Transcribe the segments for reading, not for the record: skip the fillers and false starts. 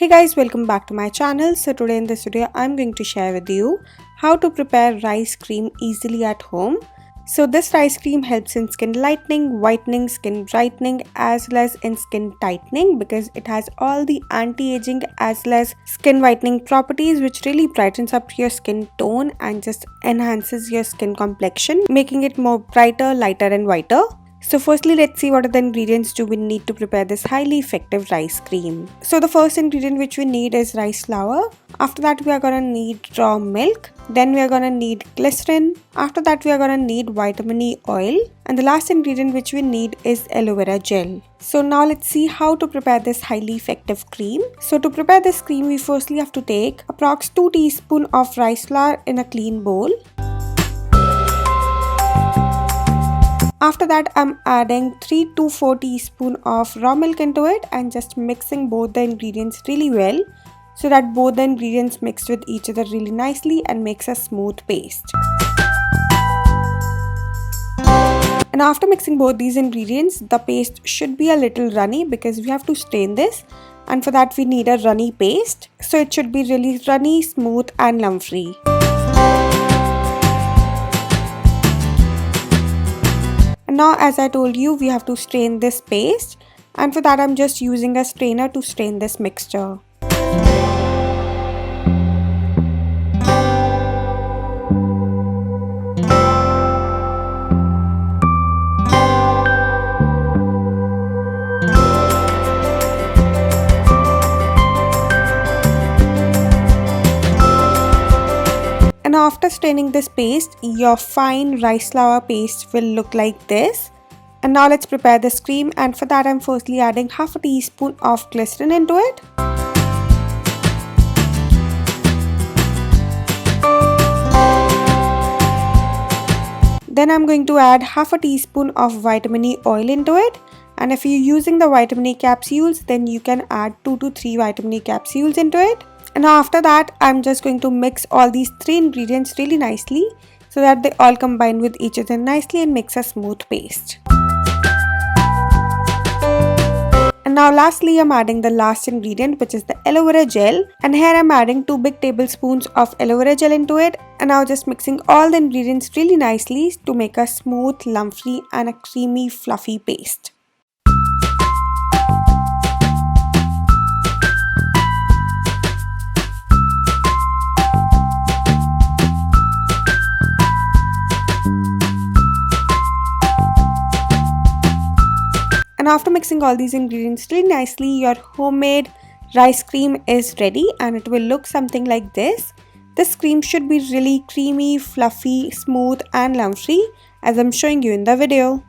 Hey guys, welcome back to my channel. So today in this video I'm going to share with you how to prepare rice cream easily at home. So this rice cream helps in skin lightening, whitening, skin brightening as well as in skin tightening because it has all the anti-aging as well as skin whitening properties which really brightens up your skin tone and just enhances your skin complexion, making it more brighter, lighter and whiter. So firstly, let's see what are the ingredients do we need to prepare this highly effective rice cream. So the first ingredient which we need is rice flour. After that we are gonna need raw milk. Then we are gonna need glycerin. After that we are gonna need vitamin E oil. And the last ingredient which we need is aloe vera gel. So now let's see how to prepare this highly effective cream. So to prepare this cream, we firstly have to take approx 2 teaspoons of rice flour in a clean bowl. After that, I'm adding 3 to 4 teaspoons of raw milk into it and just mixing both the ingredients really well so that both the ingredients mix with each other really nicely and makes a smooth paste. And after mixing both these ingredients, the paste should be a little runny because we have to strain this, and for that we need a runny paste. So it should be really runny, smooth and lump free. Now as I told you, we have to strain this paste, and for that I'm just using a strainer to strain this mixture. And after straining this paste, your fine rice flour paste will look like this. And now let's prepare this cream, and for that I'm firstly adding half a teaspoon of glycerin into it. Then I'm going to add half a teaspoon of vitamin E oil into it. And if you're using the vitamin E capsules, then you can add 2 to 3 vitamin E capsules into it. And after that, I'm just going to mix all these 3 ingredients really nicely so that they all combine with each other nicely and makes a smooth paste. And now lastly, I'm adding the last ingredient, which is the aloe vera gel. And here I'm adding 2 big tablespoons of aloe vera gel into it. And now just mixing all the ingredients really nicely to make a smooth, lump-free and a creamy, fluffy paste. And after mixing all these ingredients really nicely, your homemade rice cream is ready and it will look something like this. This cream should be really creamy, fluffy, smooth and lump-free as I'm showing you in the video.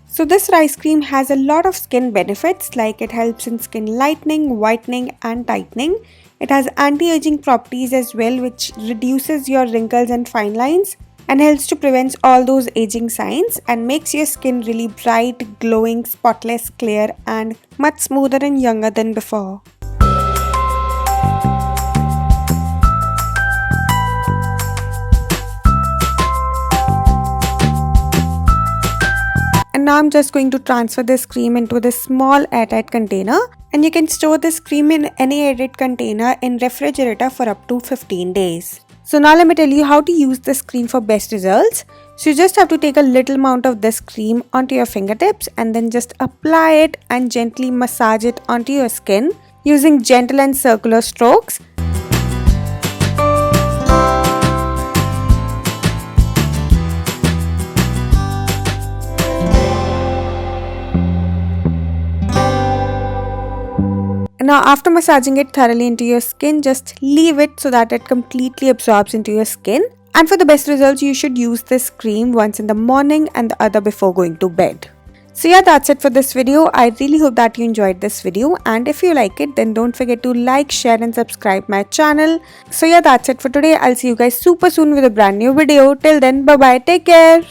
So this rice cream has a lot of skin benefits, like it helps in skin lightening, whitening and tightening. It has anti-aging properties as well, which reduces your wrinkles and fine lines and helps to prevent all those aging signs and makes your skin really bright, glowing, spotless, clear and much smoother and younger than before. And now I'm just going to transfer this cream into this small airtight container, and you can store this cream in any airtight container in refrigerator for up to 15 days. So now let me tell you how to use this cream for best results. So you just have to take a little amount of this cream onto your fingertips and then just apply it and gently massage it onto your skin using gentle and circular strokes. Now after massaging it thoroughly into your skin, just leave it so that it completely absorbs into your skin. And for the best results, you should use this cream once in the morning and the other before going to bed. So yeah, that's it for this video. I really hope that you enjoyed this video, and if you like it, then don't forget to like, share and subscribe my channel. So yeah, that's it for today. I'll see you guys super soon with a brand new video. Till then, bye bye, take care.